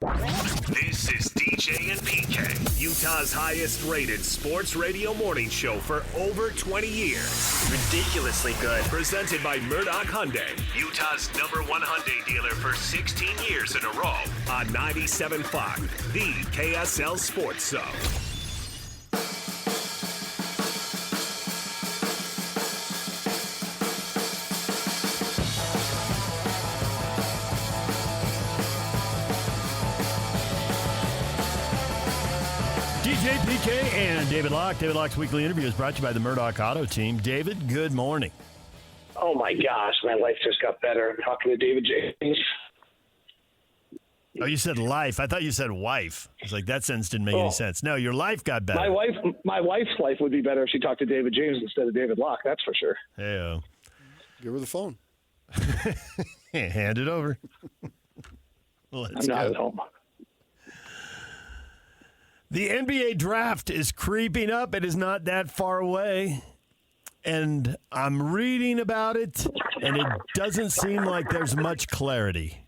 This is DJ and PK, Utah's highest rated sports radio morning show for over 20 years. Ridiculously good. Presented by Murdoch Hyundai, Utah's #1 Hyundai dealer for 16 years in a row. On 97.5, the KSL Sports Zone. DJ, PK, and David Locke. David Locke's weekly interview is brought to you by the Murdoch Auto Team. David, good morning. Oh, my gosh. My life just got better. I'm talking to David James. Oh, you said life. I thought you said wife. I was like, that sentence didn't make any sense. No, your life got better. My wife's life would be better if she talked to David James instead of David Locke. That's for sure. Hey-o. Give her the phone. Hand it over. Let's I'm not go. at home. The NBA draft is creeping up. It is not that far away. And I'm reading about it, and it doesn't seem like there's much clarity.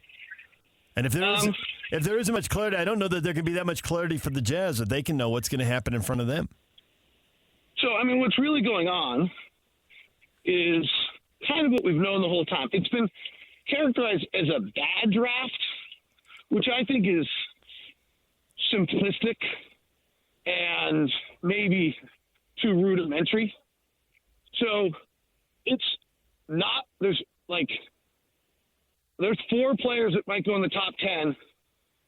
And if there isn't much clarity, I don't know that there can be that much clarity for the Jazz that they can know what's going to happen in front of them. So, I mean, what's really going on is kind of what we've known the whole time. It's been characterized as a bad draft, which I think is simplistic and maybe too rudimentary. So it's not, there's 4 players that might go in the top 10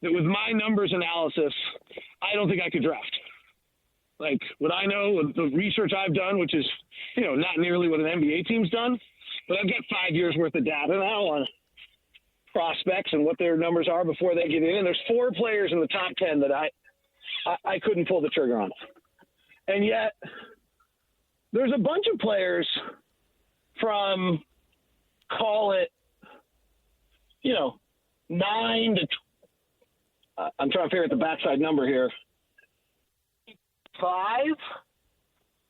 that with my numbers analysis, I don't think I could draft. Like what I know, with the research I've done, which is, not nearly what an NBA team's done, but I've got 5 years worth of data now on prospects and what their numbers are before they get in. And there's 4 players in the top 10 that I couldn't pull the trigger on. And yet there's a bunch of players from, call it, 9 to, I'm trying to figure out the backside number here, 5,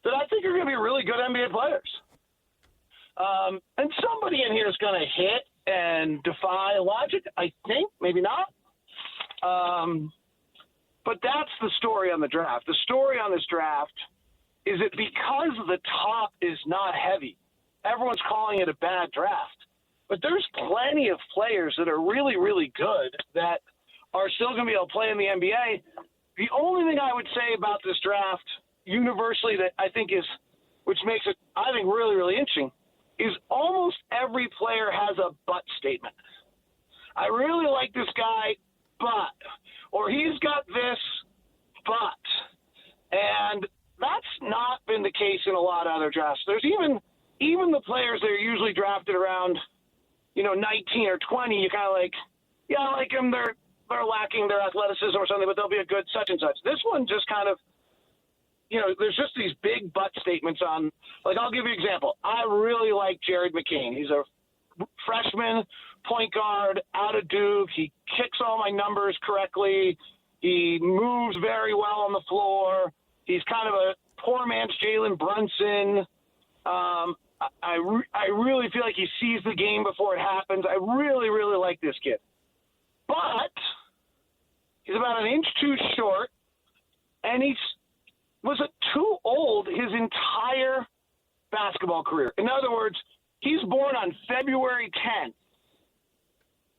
that I think are going to be really good NBA players. And somebody in here is going to hit and defy logic, I think, maybe not. But that's the story on the draft. The story on this draft is that because the top is not heavy, everyone's calling it a bad draft. But there's plenty of players that are really, really good that are still going to be able to play in the NBA. The only thing I would say about this draft universally that I think is, which makes it, I think, really, really interesting, is almost every player has a but statement. I really like this guy, but, or he's got this, but. And that's not been the case in a lot of other drafts. There's even the players that are usually drafted around, 19 or 20, you kind of like, yeah, I like them. They're lacking their athleticism or something, but they'll be a good such and such. This one just kind of, there's just these big but statements on, like, I'll give you an example. I really like Jared McCain. He's a freshman point guard out of Duke. He kicks all my numbers correctly. He moves very well on the floor. He's kind of a poor man's Jalen Brunson. I really feel like he sees the game before it happens. I really, really like this kid. But he's about an inch too short, and he was too old his entire basketball career. In other words, he's born on February 10th,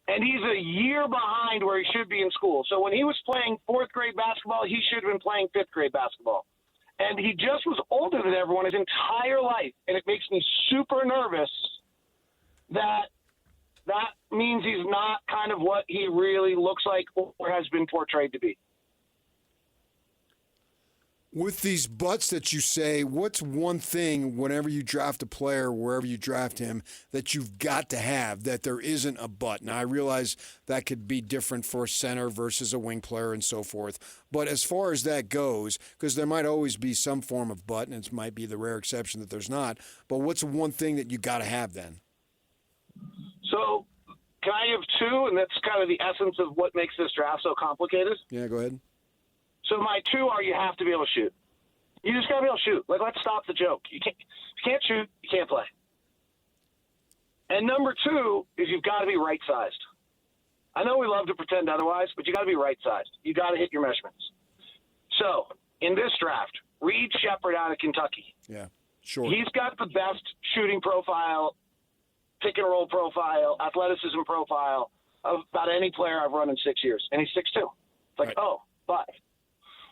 and he's a year behind where he should be in school. So when he was playing 4th grade basketball, he should have been playing 5th grade basketball. And he just was older than everyone his entire life. And it makes me super nervous that means he's not kind of what he really looks like or has been portrayed to be. With these butts that you say, what's one thing whenever you draft a player, wherever you draft him, that you've got to have, that there isn't a butt? Now, I realize that could be different for a center versus a wing player and so forth. But as far as that goes, because there might always be some form of butt, and it might be the rare exception that there's not, but what's one thing that you got to have then? So can I have 2? And that's kind of the essence of what makes this draft so complicated. Yeah, go ahead. So my 2 are you have to be able to shoot. You just got to be able to shoot. Like, let's stop the joke. You can't shoot, you can't play. And number 2 is you've got to be right-sized. I know we love to pretend otherwise, but you got to be right-sized. You got to hit your measurements. So, in this draft, Reed Shepherd out of Kentucky. Yeah, sure. He's got the best shooting profile, pick-and-roll profile, athleticism profile of about any player I've run in 6 years. And he's 6'2". It's like, Right. oh, but.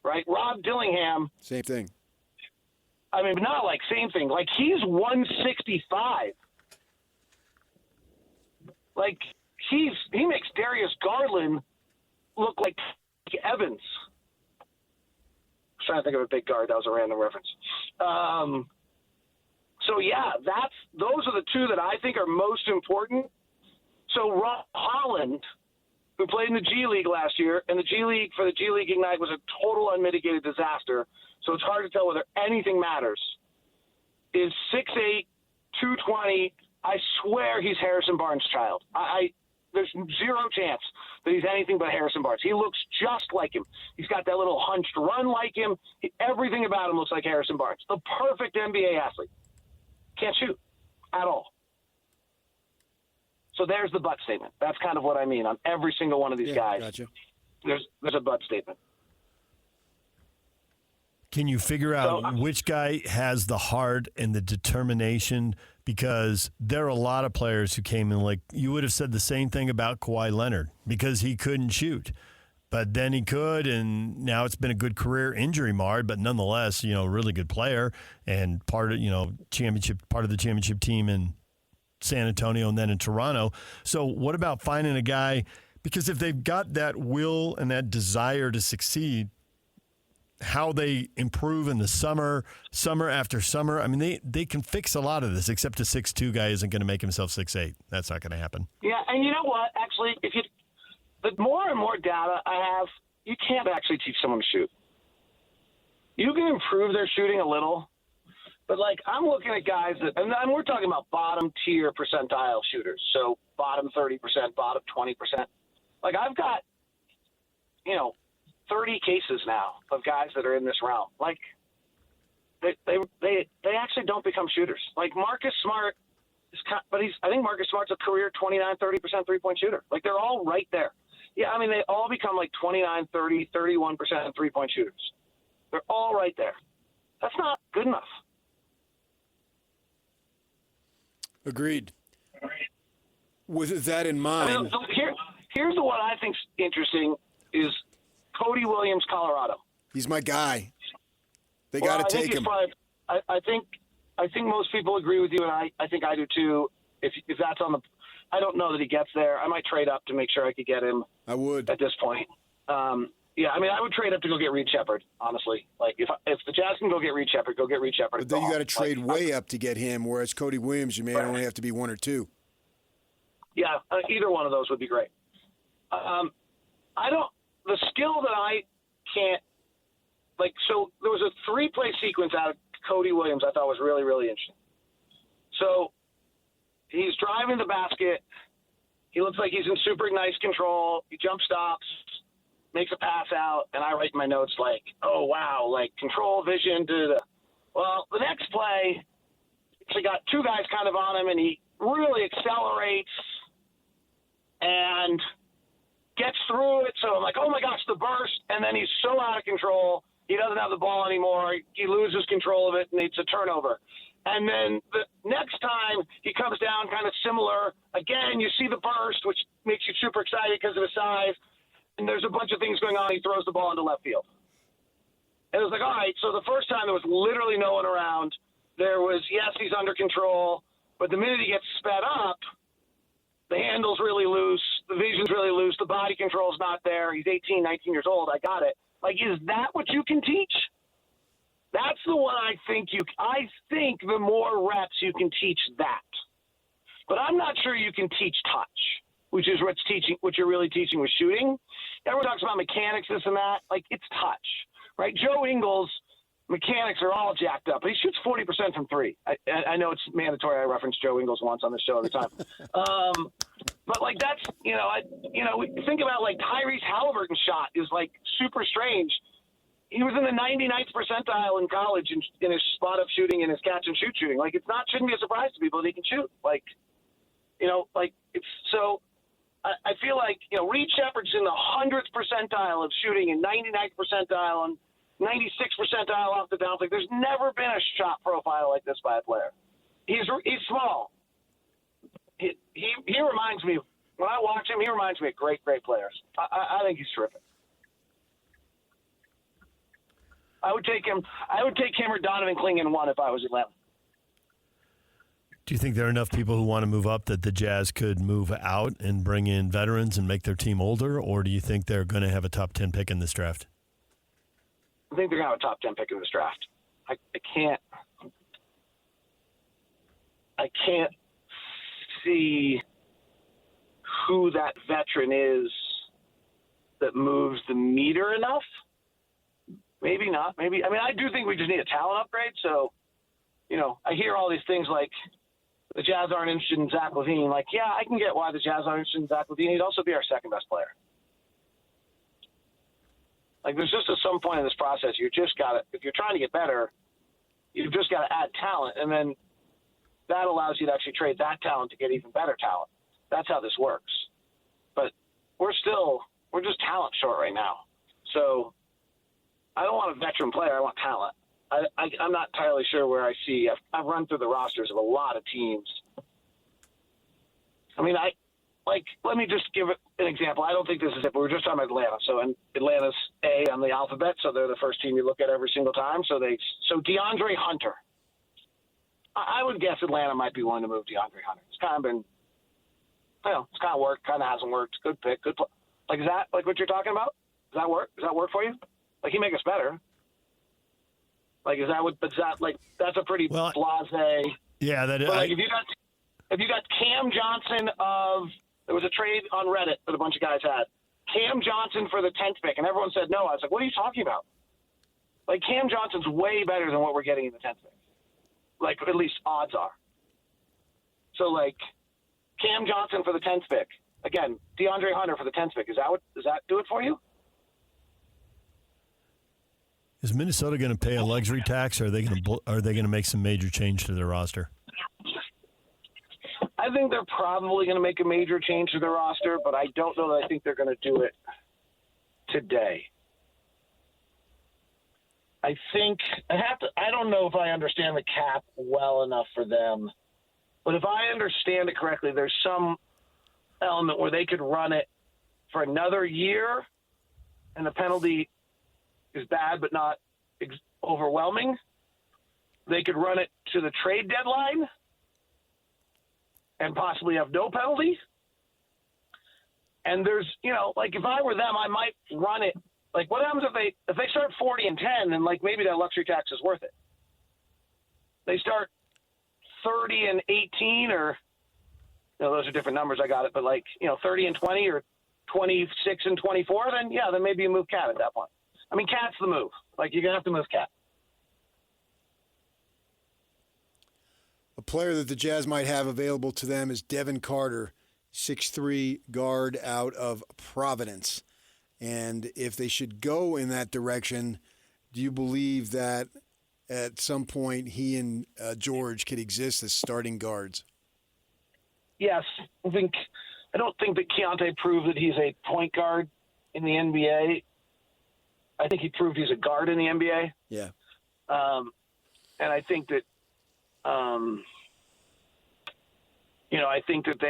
Right? Rob Dillingham, Same thing. I mean, not like same thing. Like, he's 165. Like, he makes Darius Garland look like Evans. I was trying to think of a big guard. That was a random reference. So, yeah, those are the two that I think are most important. So, Rob Holland, who played in the G League last year, and the G League for the G League Ignite was a total unmitigated disaster, so it's hard to tell whether anything matters, is 6'8", 220. I swear he's Harrison Barnes' child. There's zero chance that he's anything but Harrison Barnes. He looks just like him. He's got that little hunched run like him. Everything about him looks like Harrison Barnes. The perfect NBA athlete. Can't shoot at all. So there's the but statement. That's kind of what I mean on every single one of these guys. Gotcha. There's a but statement. Can you figure out which guy has the heart and the determination? Because there are a lot of players who came in like you would have said the same thing about Kawhi Leonard because he couldn't shoot. But then he could, and now it's been a good career, injury marred, but nonetheless, really good player and part of, part of the championship team in San Antonio and then in Toronto. So what about finding a guy? Because if they've got that will and that desire to succeed, how they improve in the summer after summer. I mean, they can fix a lot of this, except a 6'2" guy isn't going to make himself 6'8". That's not going to happen. Yeah, and you know what? Actually, the more and more data I have, you can't actually teach someone to shoot. You can improve their shooting a little, but like I'm looking at guys and we're talking about bottom tier percentile shooters, so bottom 30%, bottom 20%. Like I've got, 30 cases now of guys that are in this realm. Like they actually don't become shooters. Like Marcus Smart I think Marcus Smart's a career 29, 30% 3-point shooter. Like they're all right there. Yeah, I mean they all become like 29, 30, 31% 3-point shooters. They're all right there. That's not good enough. Agreed. With that in mind, here's the one I think's interesting is Cody Williams, Colorado. he's my guy. They got to take him. I think most people agree with you, and I think I do too. If that's on the, I don't know that he gets there. I might trade up to make sure I could get him. I would at this point. Yeah, I mean, I would trade up to go get Reed Shepherd. Honestly, like if the Jazz can go get Reed Shepherd, go get Reed Shepherd. But then you got to trade way up to get him. Whereas Cody Williams, you may only have to be one or two. Yeah, either one of those would be great. The skill that I can't, like, so there was a 3-play sequence out of Cody Williams I thought was really, really interesting. So he's driving the basket. He looks like he's in super nice control. He jump stops, makes a pass out, and I write in my notes like, oh, wow, like control, vision, da-da-da. Well, the next play, he got two guys kind of on him, and he really accelerates and gets through it. So I'm like, oh, my gosh, the burst. And then he's so out of control. He doesn't have the ball anymore. He loses control of it, and it's a turnover. And then the next time he comes down kind of similar. Again, you see the burst, which makes you super excited because of his size. And there's a bunch of things going on. He throws the ball into left field. And it was like, all right, so the first time there was literally no one around. There was, yes, he's under control. But the minute he gets sped up, the handle's really loose. The vision's really loose. The body control's not there. He's 18, 19 years old. I got it. Like, is that what you can teach? That's the one I think the more reps you can teach that. But I'm not sure you can teach touch, which is what you're really teaching with shooting. Everyone talks about mechanics, this and that. Like, it's touch, right? Joe Ingles' mechanics are all jacked up, but he shoots 40% from three. I know it's mandatory. I reference Joe Ingles once on the show every time. But like that's, think about like Tyrese Halliburton's shot is like super strange. He was in the 99th percentile in college in his spot up shooting and his catch and shoot shooting. Like shouldn't be a surprise to people that he can shoot. Like, it's so I feel like, Reed Shepard's in the 100th percentile of shooting and 99th percentile and 96th percentile off the downflake. There's never been a shot profile like this by a player. He's small. He reminds me, when I watch him, he reminds me of great players. I think he's terrific. I would take him or Donovan Clingan one if I was Atlanta. Do you think there are enough people who want to move up that the Jazz could move out and bring in veterans and make their team older, or do you think they're going to have a top 10 pick in this draft? I think they're going to have a top 10 pick in this draft. I can't see who that veteran is that moves the meter enough. Maybe not. I do think we just need a talent upgrade. So, I hear all these things like the Jazz aren't interested in Zach LaVine. Like, yeah, I can get why the Jazz aren't interested in Zach LaVine. He'd also be our second best player. Like, there's just at some point in this process, if you're trying to get better, you've just got to add talent. And then that allows you to actually trade that talent to get even better talent. That's how this works. But we're just talent short right now. So I don't want a veteran player. I want talent. I'm not entirely sure where I see. I've run through the rosters of a lot of teams. Let me just give an example. I don't think this is it, but we're just talking about Atlanta. So Atlanta's A on the alphabet, so they're the first team you look at every single time. So DeAndre Hunter. I would guess Atlanta might be willing to move DeAndre Hunter. It's kind of been, it's kind of worked, kind of hasn't worked. Good pick, good play. Like, is that like what you're talking about? Does that work? Does that work for you? Like, he make us better. Like, that's a pretty blasé. Yeah, that is. Like, if you got Cam Johnson there was a trade on Reddit that a bunch of guys had. Cam Johnson for the 10th pick, and everyone said no. I was like, what are you talking about? Like, Cam Johnson's way better than what we're getting in the 10th pick. Like, at least odds are. So, like, Cam Johnson for the 10th pick. Again, DeAndre Hunter for the 10th pick. Does that do it for you? Is Minnesota going to pay a luxury tax, or are they going to make some major change to their roster? I think they're probably going to make a major change to their roster, but I don't know that I think they're going to do it today. I don't know if I understand the cap well enough for them, but if I understand it correctly, there's some element where they could run it for another year, and the penalty is bad but not overwhelming. They could run it to the trade deadline and possibly have no penalty. And there's, like, if I were them, I might run it. Like, what happens if they start 40-10, then, like, maybe that luxury tax is worth it. They start 30-18, or, those are different numbers, I got it, but, like, 30-20 or 26-24, then maybe you move Cat at that point. I mean, Cat's the move. Like, you're going to have to move Cat. A player that the Jazz might have available to them is Devin Carter, 6'3" guard out of Providence. And if they should go in that direction, do you believe that at some point he and George could exist as starting guards? Yes. I don't think that Keontae proved that he's a point guard in the NBA. I think he proved he's a guard in the NBA. Yeah. And I think that, I think that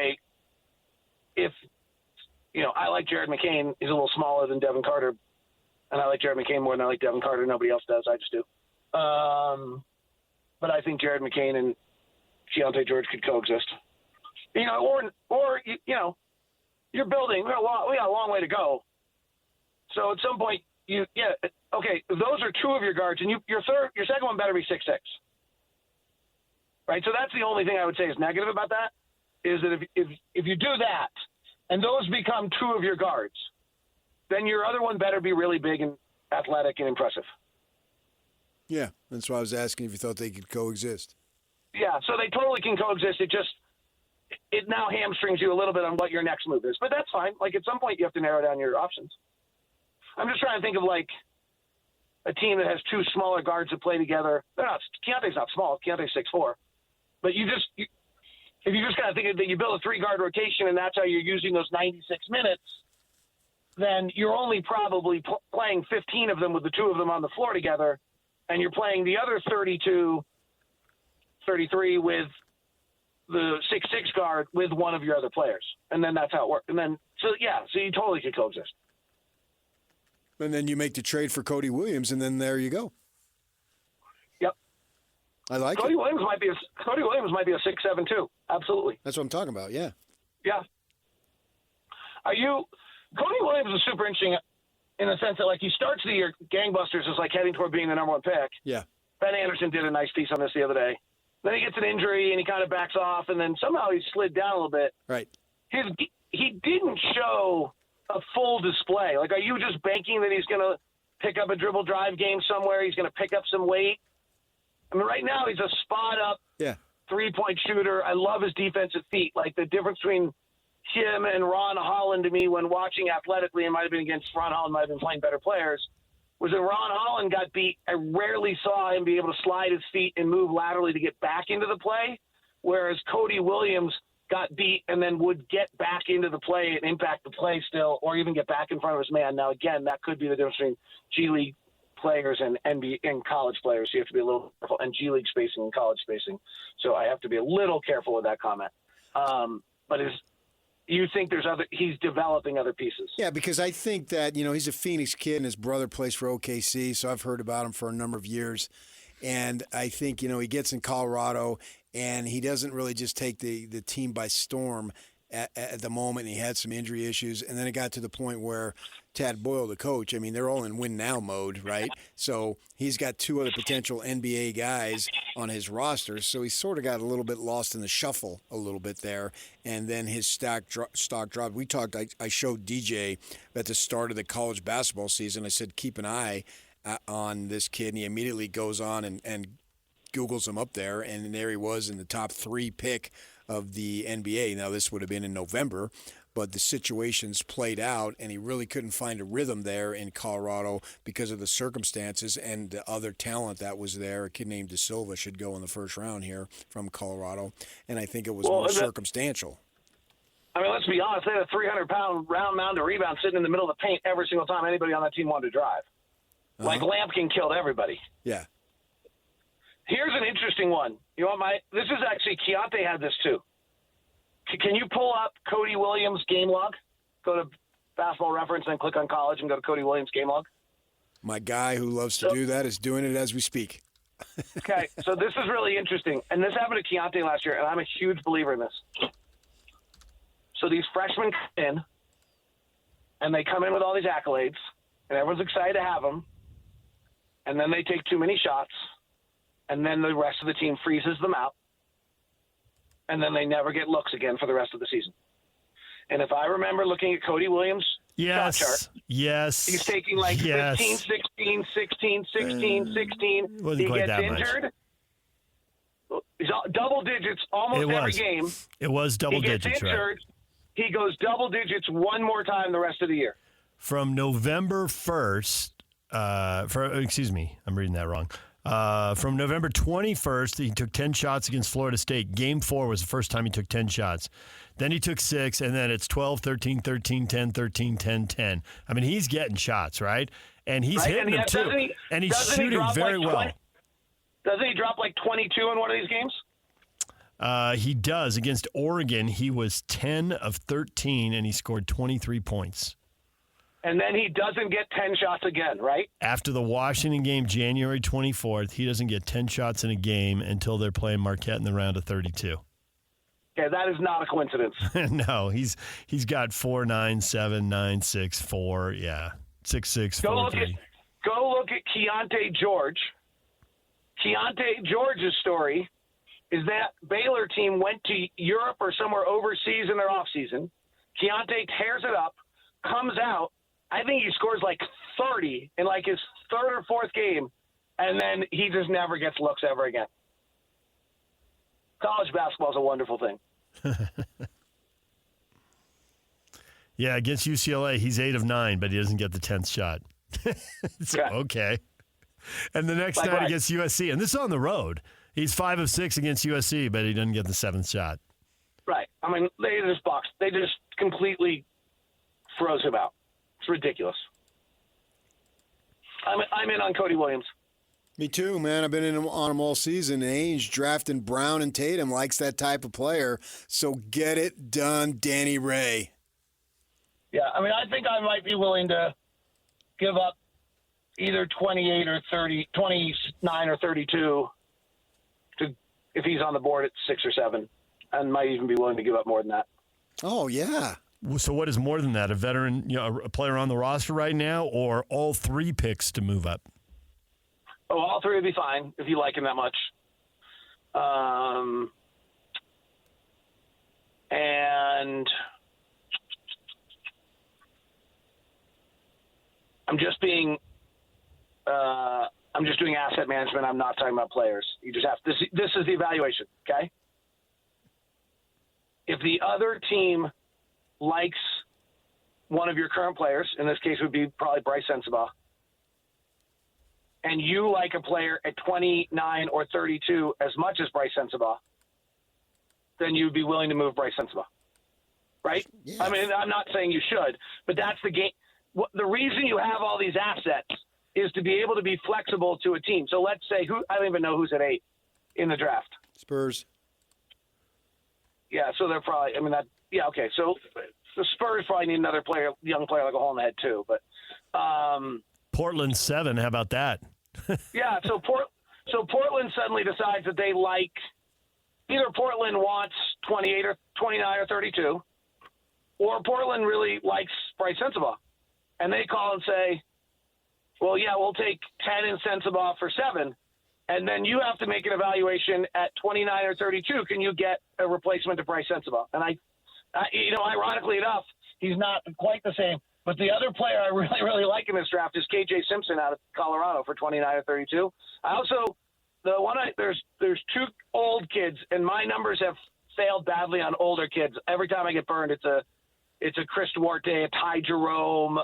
I like Jared McCain. He's a little smaller than Devin Carter, and I like Jared McCain more than I like Devin Carter. Nobody else does. I just do. But I think Jared McCain and Keontae George could coexist. You're building. We got a long way to go. So at some point, those are two of your guards, and your second one better be 6'6". Right. So that's the only thing I would say is negative about that, is that if you do that, and those become two of your guards, then your other one better be really big and athletic and impressive. Yeah, that's why I was asking if you thought they could coexist. Yeah, so they totally can coexist. It now hamstrings you a little bit on what your next move is. But that's fine. Like, at some point you have to narrow down your options. I'm just trying to think of, like, a team that has two smaller guards that play together. Keontae's not small. Keontae's 6'4". But if you just kind of think that you build a 3-guard rotation and that's how you're using those 96 minutes, then you're only probably playing 15 of them with the 2 of them on the floor together, and you're playing the other 32, 33 with the 6-6 guard with one of your other players. And then that's how it works. And then, so you totally could coexist. And then you make the trade for Cody Williams, and then there you go. Yep. I like Cody it. Williams might be a 6-7 too. Absolutely. That's what I'm talking about, yeah. Yeah. Cody Williams is super interesting in the sense that, like, he starts the year gangbusters, is like heading toward being the number 1 pick. Yeah. Ben Anderson did a nice piece on this the other day. Then he gets an injury and he kind of backs off, and then somehow he slid down a little bit. Right. He didn't show a full display. Like, are you just banking that he's going to pick up a dribble drive game somewhere? He's going to pick up some weight? I mean, right now he's a spot-up 3-point shooter. I love his defensive feet. Like, the difference between him and Ron Holland to me when watching athletically, it might have been against Ron Holland, might have been playing better players, was when Ron Holland got beat, I rarely saw him be able to slide his feet and move laterally to get back into the play, whereas Cody Williams got beat and then would get back into the play and impact the play still, or even get back in front of his man. Now, again, that could be the difference between G League players and NBA and college players. You have to be a little careful, and G League spacing and college spacing. So I have to be a little careful with that comment. But you think he's developing other pieces? Yeah, because I think that, he's a Phoenix kid and his brother plays for OKC, so I've heard about him for a number of years. And I think, he gets in Colorado and he doesn't really just take the team by storm at the moment. He had some injury issues, and then it got to the point where Tad Boyle, the coach, I mean, they're all in win now mode, right? So he's got 2 other potential NBA guys on his roster, so he sort of got a little bit lost in the shuffle a little bit there, and then his stock dropped. I showed DJ at the start of the college basketball season. I said, keep an eye on this kid, and he immediately goes on and Googles him up there, and there he was in the top 3 pick of the NBA. Now, this would have been in November, but the situations played out, and he really couldn't find a rhythm there in Colorado because of the circumstances and the other talent that was there. A kid named De Silva should go in the first round here from Colorado, and I think it was more circumstantial. I mean, let's be honest. They had a 300-pound round mound of rebound sitting in the middle of the paint every single time anybody on that team wanted to drive. Like, Lampkin killed everybody. Yeah. Here's an interesting one. This is actually, Keontae had this too. Can you pull up Cody Williams' game log? Go to Basketball Reference and then click on college and go to Cody Williams' game log. My guy who loves to do that is doing it as we speak. Okay, so this is really interesting. And this happened to Keontae last year, and I'm a huge believer in this. So these freshmen come in, and they come in with all these accolades, and everyone's excited to have them, and then they take too many shots, and then the rest of the team freezes them out, and then they never get looks again for the rest of the season. And if I remember looking at Cody Williams' shot chart, he's taking like 15, 16, 16, 16, 16. He gets injured. He's double digits almost every game. It was double digits, He gets injured. Right. He goes double digits one more time the rest of the year. From November 1st, I'm reading that wrong. From November 21st, he took 10 shots against Florida State. Game 4 was the first time he took 10 shots. Then he took 6, and then it's 12, 13, 13, 10, 13, 10, 10. I mean, he's getting shots, right? And he's hitting them, too. And he's shooting very well. Doesn't he drop like 22 in one of these games? He does. Against Oregon, he was 10 of 13, and he scored 23 points. And then he doesn't get 10 shots again, right? After the Washington game, January 24th, he doesn't get 10 shots in a game until they're playing Marquette in the round of 32. Okay, that is not a coincidence. No, he's got 4, 9, 7, 9, 6, 4, 6, 6, 4, 3. Go look at Keontae George. Keontae George's story is that Baylor team went to Europe or somewhere overseas in their offseason. Keontae tears it up, comes out. I think he scores like 30 in like his 3rd or 4th game, and then he just never gets looks ever again. College basketball is a wonderful thing. Yeah, against UCLA, he's 8 of 9, but he doesn't get the 10th shot. Okay. And the next night against USC, and this is on the road, he's 5 of 6 against USC, but he doesn't get the 7th shot. Right. I mean, they just completely froze him out. It's ridiculous. I'm in on Cody Williams. Me too, man. I've been on him all season. Ainge drafting Brown and Tatum likes that type of player. So get it done, Danny Ray. Yeah, I mean, I think I might be willing to give up either 28 or 30, 29 or 32 if he's on the board at 6 or 7, and might even be willing to give up more than that. Oh, yeah. So what is more than that? A veteran, a player on the roster right now, or all 3 picks to move up? Oh, all 3 would be fine if you like him that much. And I'm just doing asset management. I'm not talking about players. You just have this is the evaluation, okay? If the other team likes one of your current players, in this case would be probably Bryce Sensabaugh, and you like a player at 29 or 32 as much as Bryce Sensabaugh, then you'd be willing to move Bryce Sensabaugh, right? Yeah. I mean, I'm not saying you should, but that's the game. The reason you have all these assets is to be able to be flexible to a team. So let's say I don't even know who's at 8 in the draft. Spurs. Yeah, so they're probably. I mean that. Yeah, okay. So the Spurs probably need another player, young player like a hole in the head too. But Portland 7. How about that? Yeah. So Portland suddenly decides that they like either Portland wants 28 or 29 or 32, or Portland really likes Bryce Sensabaugh, and they call and say, well, yeah, we'll take 10 in Sensabaugh for 7, and then you have to make an evaluation at 29 or 32. Can you get a replacement to Bryce Sensabaugh? And I ironically enough, he's not quite the same. But the other player I really, really like in this draft is KJ Simpson out of Colorado for 29 or 32. I also there's 2 old kids, and my numbers have failed badly on older kids. Every time I get burned, it's a Chris Duarte, a Ty Jerome,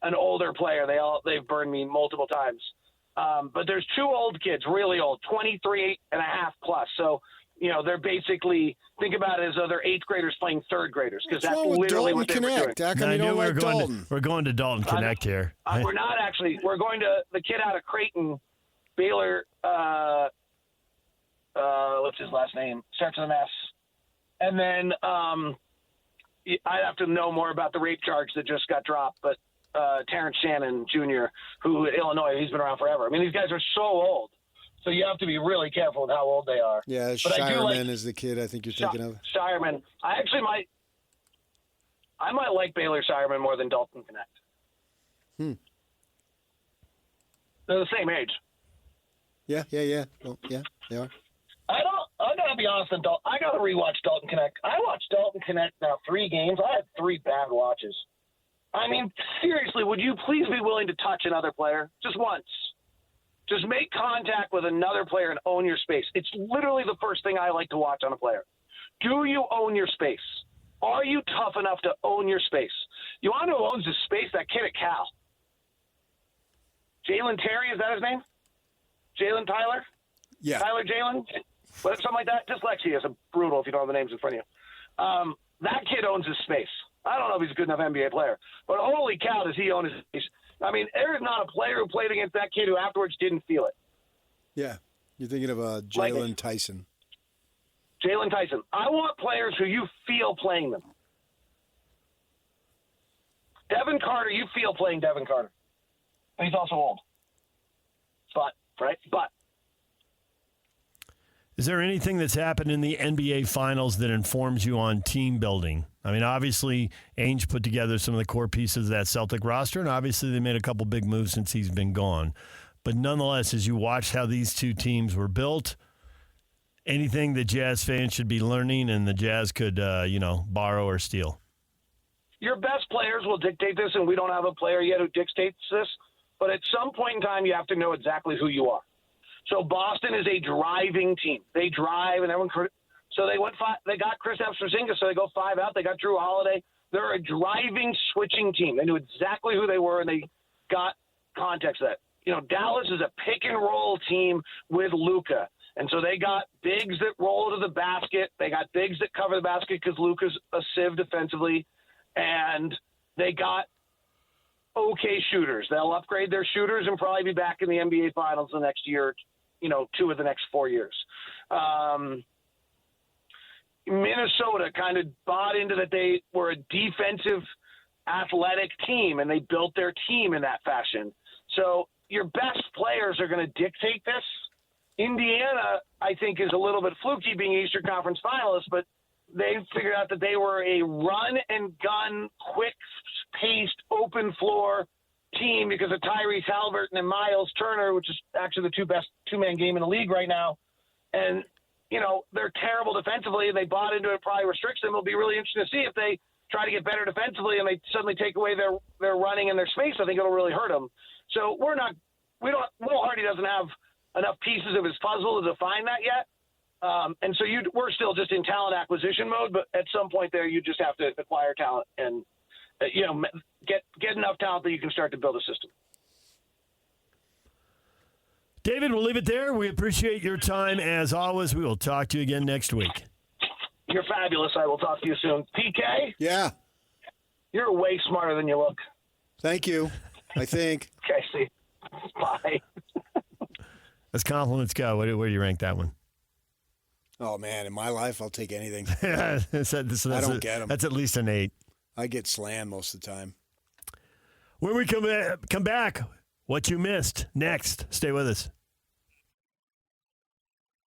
an older player. They've burned me multiple times. But there's 2 old kids, really old, 23 and a half plus. So, they're basically, think about it as though they're 8th graders playing 3rd graders, because that's literally what they were doing. We're going to Dalton Connect here. We're not actually. We're going to the kid out of Creighton, Baylor. What's his last name? Starts with an S. And then I'd have to know more about the rape charge that just got dropped, but Terrence Shannon Jr., who at Illinois, he's been around forever. I mean, these guys are so old, so you have to be really careful with how old they are. Yeah, Shireman is the kid I think you're thinking of. Shireman. I actually might like Baylor Shireman more than Dalton Connect. They're the same age. Yeah. Well, yeah, they are. I gotta be honest, I gotta rewatch Dalton Connect. I watched Dalton Connect now 3 games. I had 3 bad watches. I mean, seriously, would you please be willing to touch another player just once? Just make contact with another player and own your space. It's literally the first thing I like to watch on a player. Do you own your space? Are you tough enough to own your space? You want to know who owns his space? That kid at Cal. Jalen Terry, is that his name? Jalen Tyler? Yeah. Tyler Jalen? Something like that. Dyslexia is brutal if you don't have the names in front of you. That kid owns his space. I don't know if he's a good enough NBA player, but holy cow, does he own his space. I mean, there is not a player who played against that kid who afterwards didn't feel it. Yeah. You're thinking of Jalen Tyson. Jalen Tyson. I want players who you feel playing them. Devin Carter, you feel playing Devin Carter. And he's also old. But. Is there anything that's happened in the NBA Finals that informs you on team building? I mean, obviously, Ainge put together some of the core pieces of that Celtic roster, and obviously they made a couple big moves since he's been gone. But nonetheless, as you watch how these 2 teams were built, anything that Jazz fans should be learning and the Jazz could, borrow or steal? Your best players will dictate this, and we don't have a player yet who dictates this. But at some point in time, you have to know exactly who you are. So Boston is a driving team. They drive, and everyone. So they went 5. They got Kristaps Porzingis, so they go 5 out. They got Drew Holiday. They're a driving, switching team. They knew exactly who they were, and they got context of that. Dallas is a pick and roll team with Luka. And so they got bigs that roll to the basket. They got bigs that cover the basket because Luka's a sieve defensively. And they got okay shooters. They'll upgrade their shooters and probably be back in the NBA Finals the next year, 2 of the next 4 years. Minnesota kind of bought into that they were a defensive, athletic team, and they built their team in that fashion. So your best players are going to dictate this. Indiana, I think, is a little bit fluky being Eastern Conference finalists, but they figured out that they were a run-and-gun, quick-paced, open-floor team because of Tyrese Halliburton and Miles Turner, which is actually the 2 best two-man game in the league right now. And, they're terrible defensively, and they bought into it, probably restricts them. It'll be really interesting to see if they try to get better defensively and they suddenly take away their running and their space. I think it'll really hurt them. So Will Hardy doesn't have enough pieces of his puzzle to define that yet. And so we're still just in talent acquisition mode, but at some point there, you just have to acquire talent and, get enough talent that you can start to build a system. David, we'll leave it there. We appreciate your time. As always, we will talk to you again next week. You're fabulous. I will talk to you soon. PK? Yeah. You're way smarter than you look. Thank you, I think. Okay, see. Bye. As compliments go, where do you rank that one? Oh, man, in my life, I'll take anything. I don't get them. That's at least an 8. I get slammed most of the time. When we come back, what you missed next. Stay with us.